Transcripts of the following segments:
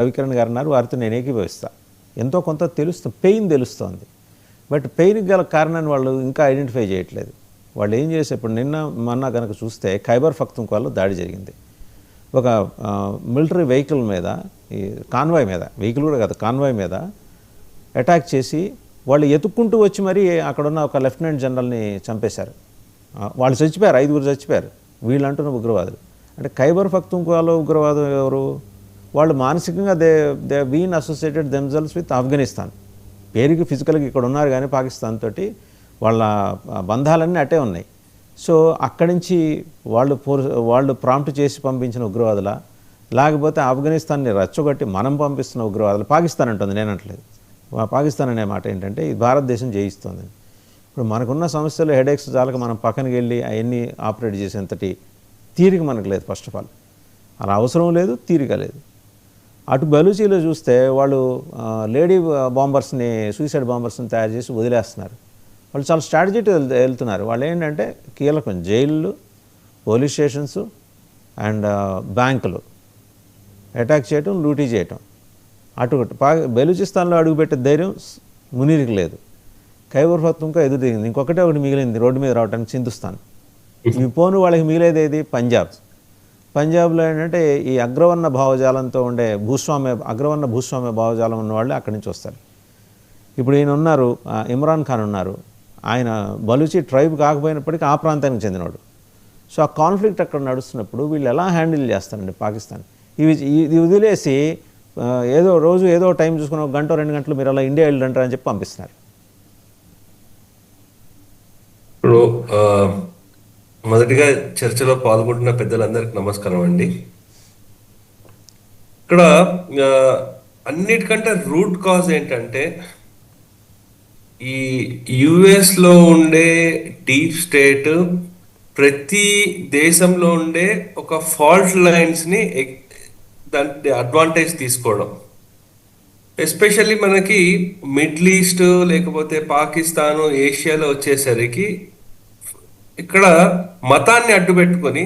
రవికిరణ్ గారు అన్నారు, వారితో నేను ఏకీభవిస్తాను. ఎంతో కొంత పెయిన్ తెలుస్తోంది. బట్ పెయిన్కి గల కారణాన్ని వాళ్ళు ఇంకా ఐడెంటిఫై చేయట్లేదు. వాళ్ళు ఏం చేసే, ఇప్పుడు నిన్న మొన్న కనుక చూస్తే ఖైబర్ పఖ్తూన్ఖ్వాలో దాడి జరిగింది. ఒక మిలిటరీ వెహికల్ మీద, ఈ కాన్వాయ్ మీద, వెహికల్ కూడా కాదు కాన్వాయ్ మీద అటాక్ చేసి వాళ్ళు ఎత్తుక్కుంటూ వచ్చి మరీ అక్కడున్న ఒక లెఫ్టినెంట్ జనరల్ని చంపేశారు. వాళ్ళు చచ్చిపోయారు, 5 చచ్చిపోయారు. వీళ్ళు అంటున్న ఉగ్రవాదులు. అంటే ఖైబర్ పఖ్తూన్ఖ్వాలో ఉగ్రవాదం ఎవరు? వాళ్ళు మానసికంగా they been associated themselves with Afghanistan. పేరుకి ఫిజికల్గా ఇక్కడ ఉన్నారు కానీ పాకిస్తాన్ తోటి వాళ్ళ బంధాలన్నీ అట్టే ఉన్నాయి. సో అక్కడి నుంచి వాళ్ళు ప్రాంప్ట్ చేసి పంపించిన ఉగ్రవాదుల, లేకపోతే ఆఫ్ఘనిస్తాన్ని రెచ్చగొట్టి మనం పంపిస్తున్న ఉగ్రవాదులు? పాకిస్తాన్ అంటుంది, నేనంటలేదు. పాకిస్తాన్ అనే మాట ఏంటంటే ఇది భారతదేశం జయిస్తుంది. ఇప్పుడు మనకున్న సమస్యలు హెడేక్స్ చాలక మనం పక్కనకి వెళ్ళి అవన్నీ ఆపరేట్ చేసేంతటి తీరిక మనకు లేదు. ఫస్ట్ ఆఫ్ ఆల్ అలా అవసరం లేదు, తీరిక లేదు. అటు బలూచీలో చూస్తే వాళ్ళు లేడీ బాంబర్స్ని, సూసైడ్ బాంబర్స్ని తయారు చేసి వదిలేస్తున్నారు. వాళ్ళు చాలా స్ట్రాటజీతో వెళ్తున్నారు. వాళ్ళు ఏంటంటే కీలకం జైళ్ళు, పోలీస్ స్టేషన్స్ అండ్ బ్యాంకులు అటాక్ చేయటం, లూటీ చేయటం. అటు బెలూచిస్తాన్లో అడుగుపెట్టే ధైర్యం మునీర్కి లేదు. ఖైబర్ పఖ్తూన్ఖ్వా ఎదురు దిగింది. ఇంకొకటే ఒకటి మిగిలింది రోడ్డు మీద రావడానికి, సింధుస్థాన్. ఈ పోను వాళ్ళకి మిగిలేది ఏది? పంజాబ్లో ఏంటంటే ఈ అగ్రవర్ణ భావజాలంతో ఉండే అగ్రవర్ణ భూస్వామ్య భావజాలం ఉన్న వాళ్ళే అక్కడి నుంచి వస్తారు. ఇప్పుడు ఈయన ఉన్నారు, ఇమ్రాన్ ఖాన్ ఉన్నారు. ఆయన బలూచి ట్రైబ్ కాకపోయినప్పటికీ ఆ ప్రాంతానికి చెందినవాడు. సో ఆ కాన్ఫ్లిక్ట్ అక్కడ నడుస్తున్నప్పుడు వీళ్ళు ఎలా హ్యాండిల్ చేస్తారండి పాకిస్తాన్? ఇది వదిలేసి రోజు ఏదో టైం చూసుకుని 1 గంట 2 గంటలు మీరు అలా ఇండియా వెళ్ళంటారు అని చెప్పి పంపిస్తున్నారు. ఇప్పుడు మొదటిగా చర్చలో పాల్గొంటున్న పెద్దలందరికీ నమస్కారం అండి. ఇక్కడ అన్నిటికంటే రూట్ కాజ్ ఏంటంటే ఈ యుఎస్ లో ఉండే డీప్ స్టేట్ ప్రతి దేశంలో ఉండే ఒక ఫాల్ట్ లైన్స్ ని దాని అడ్వాంటేజ్ తీసుకోవడం. ఎస్పెషల్లీ మనకి మిడిల్ ఈస్ట్ లేకపోతే పాకిస్తాన్, ఏషియాలో వచ్చేసరికి ఇక్కడ మతాన్ని అడ్డు పెట్టుకొని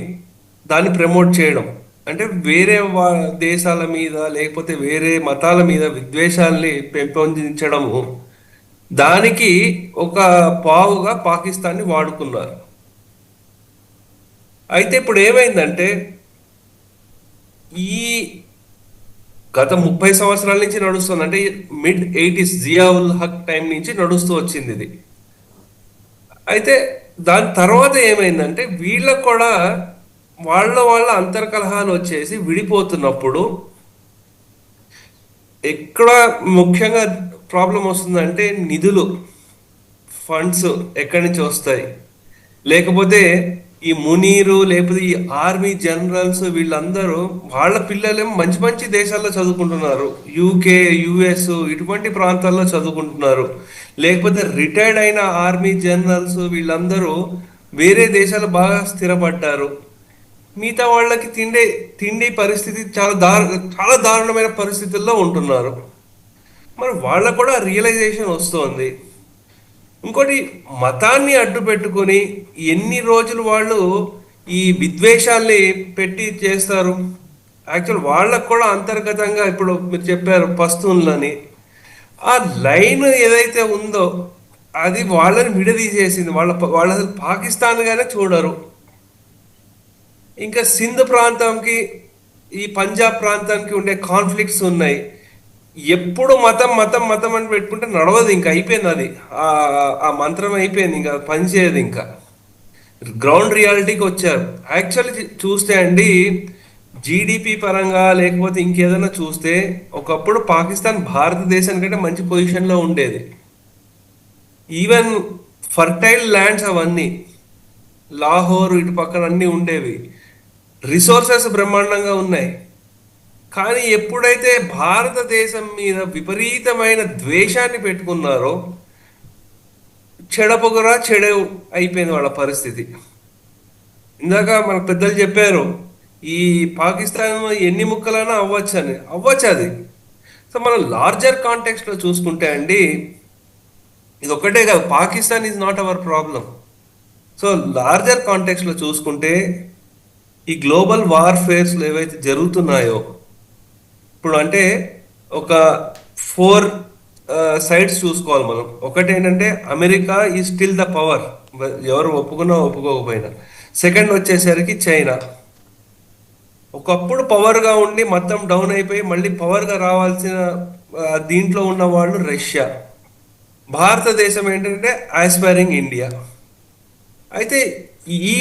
దాన్ని ప్రమోట్ చేయడం, అంటే వేరే దేశాల మీద లేకపోతే వేరే మతాల మీద విద్వేషాల్ని పెంపొందించడము, దానికి ఒక పావుగా పాకిస్తాన్ని వాడుకున్నారు. అయితే ఇప్పుడు ఏమైందంటే ఈ గత 30 సంవత్సరాల నుంచి నడుస్తుంది, అంటే mid-80s జియావుల్ హక్ టైం నుంచి నడుస్తూ వచ్చింది ఇది. అయితే దాని తర్వాత ఏమైందంటే వీళ్ళకు కూడా వాళ్ళ అంతర్కలహాలు వచ్చేసి విడిపోతున్నప్పుడు ఎక్కడ ముఖ్యంగా ప్రాబ్లం వస్తుందంటే నిధులు, ఫండ్స్ ఎక్కడి నుంచి వస్తాయి, లేకపోతే ఈ మునీరు లేకపోతే ఈ ఆర్మీ జనరల్స్ వీళ్ళందరూ వాళ్ళ పిల్లలేమో మంచి మంచి దేశాల్లో చదువుకుంటున్నారు, యూకే, యుఎస్ ఇటువంటి ప్రాంతాల్లో చదువుకుంటున్నారు. లేకపోతే రిటైర్డ్ అయిన ఆర్మీ జనరల్స్ వీళ్ళందరూ వేరే దేశాలు బాగా స్థిరపడ్డారు. మిగతా వాళ్ళకి తిండి పరిస్థితి చాలా దారుణమైన పరిస్థితుల్లో ఉంటున్నారు. మరి వాళ్ళకు కూడా రియలైజేషన్ వస్తుంది. ఇంకోటి, మతాన్ని అడ్డు పెట్టుకొని ఎన్ని రోజులు వాళ్ళు ఈ విద్వేషాల్ని పెట్టి చేస్తారు. యాక్చువల్ వాళ్ళకు కూడా అంతర్గతంగా ఇప్పుడు మీరు చెప్పారు పస్తూన్లని, ఆ లైన్ ఏదైతే ఉందో అది వాళ్ళని విడదీసేసింది. వాళ్ళు అసలు పాకిస్తాన్గానే చూడరు. ఇంకా సింధ్ ప్రాంతంకి ఈ పంజాబ్ ప్రాంతానికి ఉండే కాన్ఫ్లిక్ట్స్ ఉన్నాయి. ఎప్పుడు మతం మతం మతం అని పెట్టుకుంటే నడవదు, ఇంకా అయిపోయింది అది, ఆ మంత్రం అయిపోయింది, ఇంకా పనిచేయదు. ఇంకా గ్రౌండ్ రియాలిటీకి వచ్చారు. యాక్చువల్లీ చూస్తే అండి, జీడిపి పరంగా లేకపోతే ఇంకేదైనా చూస్తే ఒకప్పుడు పాకిస్తాన్ భారతదేశానికంటే మంచి పొజిషన్లో ఉండేది. ఈవెన్ ఫర్టైల్ ల్యాండ్స్ అవన్నీ లాహోర్ ఇటు పక్కన అన్నీ ఉండేవి, రిసోర్సెస్ బ్రహ్మాండంగా ఉన్నాయి. కానీ ఎప్పుడైతే భారతదేశం మీద విపరీతమైన ద్వేషాన్ని పెట్టుకున్నారో చెడపొగరా చెడవు అయిపోయింది వాళ్ళ పరిస్థితి. ఇందాక మన పెద్దలు చెప్పారు, ఈ పాకిస్తాన్ ఎన్ని ముక్కలైనా అవ్వచ్చు అది. సో మనం లార్జర్ కాంటెక్స్ట్లో చూసుకుంటే అండి, ఇది ఒకటే కాదు, Pakistan is not our problem. So larger కాంటెక్స్ట్లో చూసుకుంటే ఈ గ్లోబల్ వార్ఫేర్స్లో ఏవైతే జరుగుతున్నాయో ఇప్పుడు అంటే ఒక 4 సైడ్స్ చూసుకోవాలి మనం. ఒకటి ఏంటంటే అమెరికా ఈ స్టిల్ ద పవర్, ఎవరు ఒప్పుకున్నా ఒప్పుకోకపోయినా. సెకండ్ వచ్చేసరికి చైనా, ఒకప్పుడు పవర్గా ఉండి మొత్తం డౌన్ అయిపోయి మళ్ళీ పవర్గా రావాల్సిన దీంట్లో ఉన్న వాళ్ళు రష్యా. భారతదేశం ఏంటంటే ఆస్పైరింగ్ ఇండియా. అయితే ఈ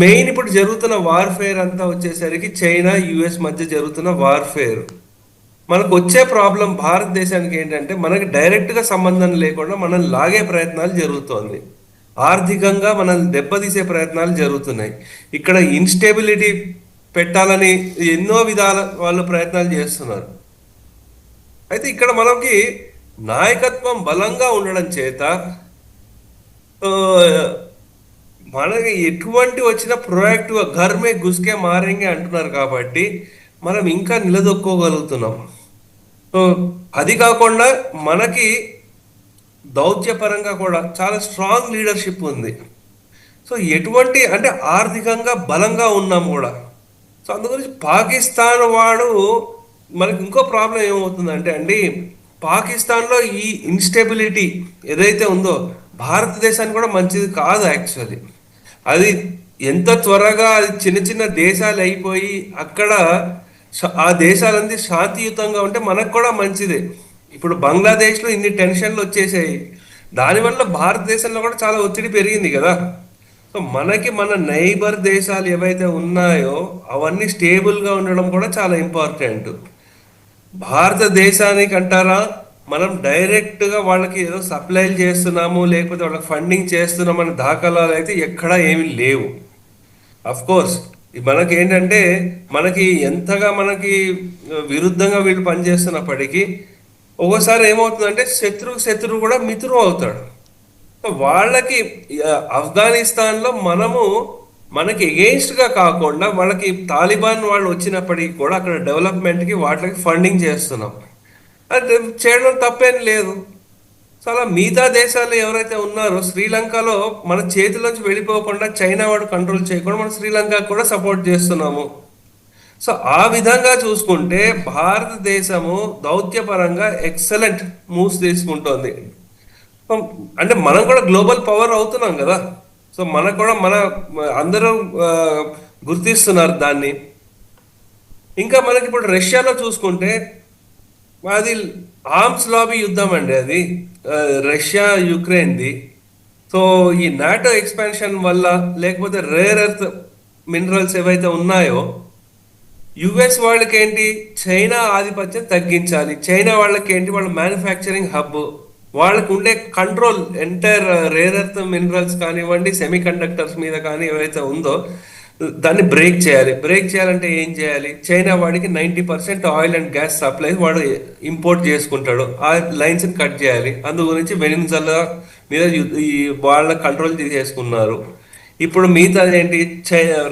మెయిన్ ఇప్పుడు జరుగుతున్న వార్ఫేర్ అంతా వచ్చేసరికి చైనా యుఎస్ మధ్య జరుగుతున్న వార్ఫేర్. మనకు వచ్చే ప్రాబ్లం భారతదేశానికి ఏంటంటే మనకి డైరెక్ట్గా సంబంధం లేకుండా మనం లాగే ప్రయత్నాలు జరుగుతోంది. ఆర్థికంగా మనల్ని దెబ్బతీసే ప్రయత్నాలు జరుగుతున్నాయి. ఇక్కడ ఇన్స్టెబిలిటీ పెట్టాలని ఎన్నో విధాల వాళ్ళు ప్రయత్నాలు చేస్తున్నారు. అయితే ఇక్కడ మనకి నాయకత్వం బలంగా ఉండడం చేత ఆ, మనకి ఎటువంటి వచ్చినా ప్రొయాక్టివ్గా ఘర్మే గుస్కే మారేంగే అంటున్నారు కాబట్టి మనం ఇంకా నిలదొక్కోగలుగుతున్నాం. సో అది కాకుండా మనకి దౌత్యపరంగా కూడా చాలా స్ట్రాంగ్ లీడర్షిప్ ఉంది. సో ఎటువంటి అంటే ఆర్థికంగా బలంగా ఉన్నాం కూడా. సో అందు గురించి పాకిస్తాన్ వాడు మనకి ఇంకో ప్రాబ్లం ఏమవుతుందంటే అండి, పాకిస్తాన్లో ఈ ఇన్స్టెబిలిటీ ఏదైతే ఉందో భారతదేశానికి కూడా మంచిది కాదు యాక్చువల్లీ. అది ఎంత త్వరగా అది చిన్న చిన్న దేశాలు అయిపోయి అక్కడ ఆ దేశాలన్నీ శాంతియుతంగా ఉంటే మనకు కూడా మంచిదే. ఇప్పుడు బంగ్లాదేశ్లో ఇన్ని టెన్షన్లు వచ్చేసాయి, దానివల్ల భారతదేశంలో కూడా చాలా ఒత్తిడి పెరిగింది కదా. సో మనకి మన నైబర్ దేశాలు ఏవైతే ఉన్నాయో అవన్నీ స్టేబుల్గా ఉండడం కూడా చాలా ఇంపార్టెంట్. భారతదేశానికి అంటారా, మనం డైరెక్ట్గా వాళ్ళకి ఏదో సప్లైలు చేస్తున్నాము లేకపోతే వాళ్ళకి ఫండింగ్ చేస్తున్నాం అనే దాఖలాలు అయితే ఎక్కడా ఏమీ లేవు. అఫ్ కోర్స్ మనకి ఏంటంటే మనకి ఎంతగా మనకి విరుద్ధంగా వీళ్ళు పనిచేస్తున్నప్పటికీ ఒక్కోసారి ఏమవుతుందంటే శత్రువు కూడా మిత్రువు అవుతాడు. సో వాళ్ళకి ఆఫ్ఘనిస్తాన్లో మనము మనకి ఎగెయిన్స్ట్గా కాకుండా వాళ్ళకి తాలిబాన్ వాళ్ళు వచ్చినప్పటికీ కూడా అక్కడ డెవలప్మెంట్కి వాటికి ఫండింగ్ చేస్తున్నాం. అది చేయడం తప్పేం లేదు. సో అలా మిగతా దేశాలు ఎవరైతే ఉన్నారో శ్రీలంకలో మన చేతిలోంచి వెళ్ళిపోకుండా చైనా వాడు కంట్రోల్ చేయకుండా మనం శ్రీలంక కూడా సపోర్ట్ చేస్తున్నాము. సో ఆ విధంగా చూసుకుంటే భారతదేశము దౌత్యపరంగా ఎక్సలెంట్ మూవ్స్ తీసుకుంటోంది. అంటే మనం కూడా గ్లోబల్ పవర్ అవుతున్నాం కదా. సో మనకు కూడా అందరూ గుర్తిస్తున్నారు దాన్ని. ఇంకా మనకి ఇప్పుడు రష్యాలో చూసుకుంటే అది ఆర్మ్స్ లాబీ యుద్ధం అండి, అది రష్యా యుక్రెయిన్ది. సో ఈ నాటో ఎక్స్పాన్షన్ వల్ల లేకపోతే రేర్ ఎర్త్ మినరల్స్ ఏవైతే ఉన్నాయో యుఎస్ వాళ్ళకి ఏంటి, చైనా ఆధిపత్యం తగ్గించాలి. చైనా వాళ్ళకి ఏంటి, వాళ్ళ మ్యానుఫ్యాక్చరింగ్ హబ్, వాళ్ళకు ఉండే control entire rare earth minerals కానివ్వండి, సెమీ కండక్టర్స్ మీద కానీ ఏవైతే ఉందో దాన్ని బ్రేక్ చేయాలి. బ్రేక్ చేయాలంటే ఏం చేయాలి, చైనా వాడికి 90% ఆయిల్ అండ్ గ్యాస్ సప్లై వాడు ఇంపోర్ట్ చేసుకుంటాడు, ఆ లైన్స్ని కట్ చేయాలి. అందు గురించి వెనిజులా మీద ఈ వాళ్ళ కంట్రోల్ చేసుకున్నారు. ఇప్పుడు మిగతా ఏంటి,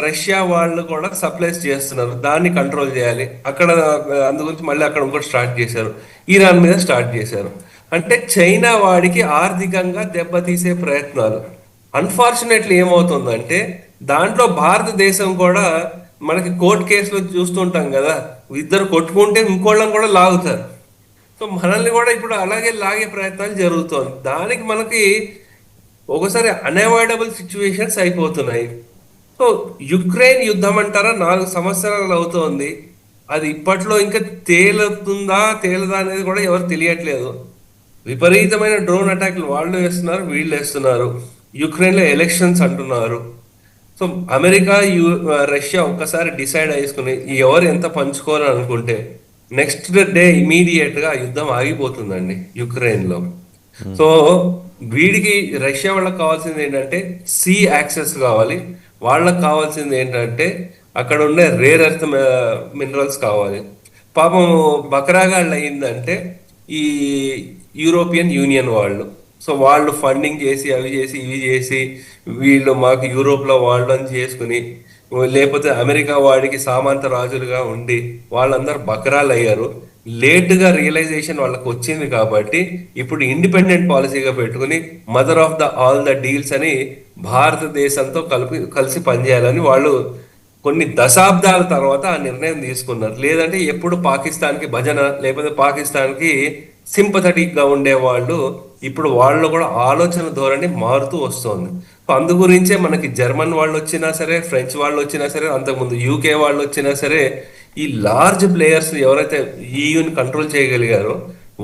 రష్యా వాళ్ళు కూడా సప్లైస్ చేస్తున్నారు, దాన్ని కంట్రోల్ చేయాలి అక్కడ. అందు గురించి మళ్ళీ అక్కడ ఇంకోటి స్టార్ట్ చేశారు, ఇరాన్ మీద స్టార్ట్ చేశారు. అంటే చైనా వాడికి ఆర్థికంగా దెబ్బతీసే ప్రయత్నాలు. అన్ఫార్చునేట్లీ ఏమవుతుందంటే దాంట్లో భారతదేశం కూడా మనకి కోర్టు కేసులో చూస్తుంటాం కదా, ఇద్దరు కొట్టుకుంటే ఇంకోళ్ళని కూడా లాగుతారు. సో మనల్ని కూడా ఇప్పుడు అలాగే లాగే ప్రయత్నాలు జరుగుతుంది. దానికి మనకి ఒకసారి అన్అవాయిడబుల్ సిచ్యువేషన్స్ అయిపోతున్నాయి. సో యుక్రెయిన్ యుద్ధం అంటారా 4 సంవత్సరాలు అవుతోంది. అది ఇప్పట్లో ఇంకా తేలదా అనేది కూడా ఎవరు తెలియట్లేదు. విపరీతమైన డ్రోన్ అటాక్లు వాళ్ళు వేస్తున్నారు, వీళ్ళు వేస్తున్నారు. యుక్రెయిన్లో ఎలక్షన్స్ అంటున్నారు. సో అమెరికా రష్యా ఒక్కసారి డిసైడ్ చేసుకుని ఎవరు ఎంత పంచుకోవాలని అనుకుంటే నెక్స్ట్ డే ఇమీడియట్గా యుద్ధం ఆగిపోతుందండి యుక్రెయిన్లో. సో వీడికి రష్యా వాళ్ళకి కావాల్సింది ఏంటంటే సీ యాక్సెస్ కావాలి, వాళ్ళకి కావాల్సింది ఏంటంటే అక్కడ ఉండే రేర్ ఎర్త్ మినరల్స్ కావాలి. పాపం బకరాగాళ్ళు అయిందంటే ఈ యూరోపియన్ యూనియన్ వాళ్ళు. సో వాళ్ళు ఫండింగ్ చేసి అవి చేసి ఇవి చేసి వీళ్ళు మాకు యూరోప్లో వాళ్ళు అని చేసుకుని, లేకపోతే అమెరికా వాడికి సామంత రాజులుగా ఉండి వాళ్ళందరూ బకరాలు అయ్యారు. లేట్గా రియలైజేషన్ వాళ్ళకి వచ్చింది కాబట్టి ఇప్పుడు ఇండిపెండెంట్ పాలసీగా పెట్టుకుని mother of all the deals అని భారతదేశంతో కలిసి పనిచేయాలని వాళ్ళు కొన్ని దశాబ్దాల తర్వాత ఆ నిర్ణయం తీసుకున్నారు. లేదంటే ఎప్పుడు పాకిస్తాన్కి భజన, లేకపోతే పాకిస్తాన్కి సింపథటిక్ గా ఉండేవాళ్ళు ఇప్పుడు వాళ్ళు కూడా ఆలోచన ధోరణి మారుతూ వస్తుంది. సో అందు గురించే మనకి జర్మన్ వాళ్ళు వచ్చినా సరే, ఫ్రెంచ్ వాళ్ళు వచ్చినా సరే, అంతకుముందు యూకే వాళ్ళు వచ్చినా సరే, ఈ లార్జ్ ప్లేయర్స్ ఎవరైతే ఈయూని కంట్రోల్ చేయగలిగారో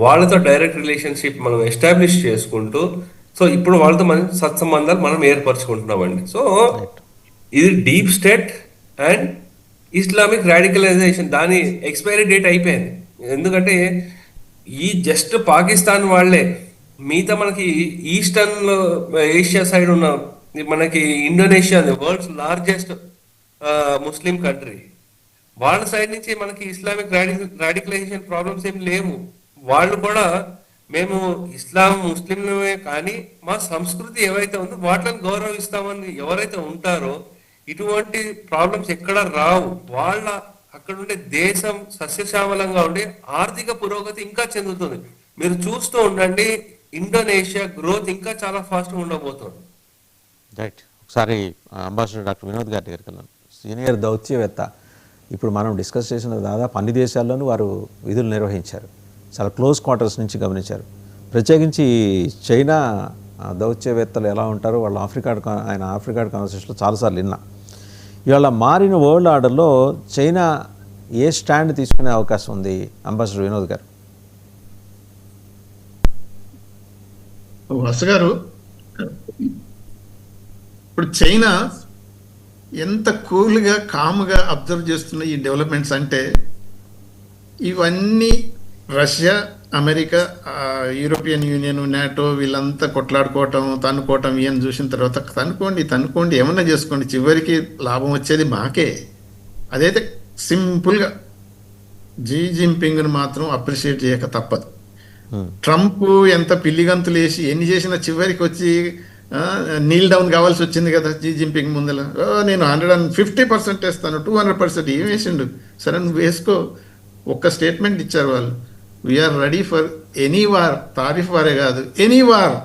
వాళ్ళతో డైరెక్ట్ రిలేషన్షిప్ మనం ఎస్టాబ్లిష్ చేసుకుంటూ, సో ఇప్పుడు వాళ్ళతో మనం సత్సంబంధాలు మనం ఏర్పరచుకుంటున్నామండి. సో ఇది deep state and Islamic radicalisation, దాని ఎక్స్పైరీ డేట్ అయిపోయింది. ఎందుకంటే ఈ జస్ట్ పాకిస్తాన్ వాళ్ళే, మిగతా మనకి ఈస్టర్న్ ఏషియా సైడ్ ఉన్న మనకి ఇండోనేషియా, వరల్డ్స్ లార్జెస్ట్ ముస్లిం కంట్రీ, వాళ్ళ సైడ్ నుంచి మనకి ఇస్లామిక్ రాడికలైజేషన్ ప్రాబ్లమ్స్ ఏం లేవు. వాళ్ళు కూడా మేము ఇస్లాం ముస్లింలమే కానీ మా సంస్కృతి ఏవైతే ఉందో వాటిని గౌరవిస్తామని ఎవరైతే ఉంటారో ఇటువంటి ప్రాబ్లమ్స్ ఎక్కడ రావు. వాళ్ళ అక్కడ ఉండే దేశం సస్యశ్యామలంగా ఉండి ఆర్థిక పురోగతి ఇంకా చెందుతుంది. మీరు చూస్తూ ఉండండి, ఇండోనేషియా గ్రోత్ ఇంకా చాలా ఫాస్ట్గా ఉండబోతుంది. రైట్. ఒకసారి అంబాసిడర్ డాక్టర్ వినోద్ గారి దగ్గరికి వెళ్ళాను. సీనియర్ దౌత్యవేత్త. ఇప్పుడు మనం డిస్కస్ చేసిన దాదాపు అన్ని దేశాల్లోనూ వారు విధులు నిర్వహించారు. చాలా క్లోజ్ క్వార్టర్స్ నుంచి గమనించారు. ప్రత్యేకించి చైనా దౌత్యవేత్తలు ఎలా ఉంటారో వాళ్ళు ఆయన ఆఫ్రికా కాన్వర్సేషన్లో చాలాసార్లు విన్నా. ఇవాళ మారిన వరల్డ్ ఆర్డర్లో చైనా ఏ స్టాండ్ తీసుకునే అవకాశం ఉంది అంబాసిడర్ వినోద్ గారు? వస గారు, ఇప్పుడు చైనా ఎంత కూల్గా కామ్గా అబ్జర్వ్ చేస్తున్న ఈ డెవలప్మెంట్స్ అంటే, ఇవన్నీ Russia, America, European union, NATO వీళ్ళంతా కొట్లాడుకోవటం, తన్నుకోవటం ఇవన్నీ చూసిన తర్వాత తన్నుకోండి ఏమన్నా చేసుకోండి, చివరికి లాభం వచ్చేది మాకే. అదైతే సింపుల్గా జీ జిన్పింగ్ను మాత్రం అప్రిషియేట్ చేయక తప్పదు. ట్రంప్ ఎంత పిల్లిగంతులు వేసి ఎన్ని చేసినా చివరికి వచ్చి నీల్ డౌన్ కావాల్సి వచ్చింది కదా జీ జిన్పింగ్ ముందర. నేను 150% వేస్తాను, 200% ఏం వేసిండు, సరే నువ్వు వేసుకో. ఒక్క స్టేట్మెంట్ ఇచ్చారు వాళ్ళు, we are ready for any war, tariff వారే కాదు, ఎనీ వార్.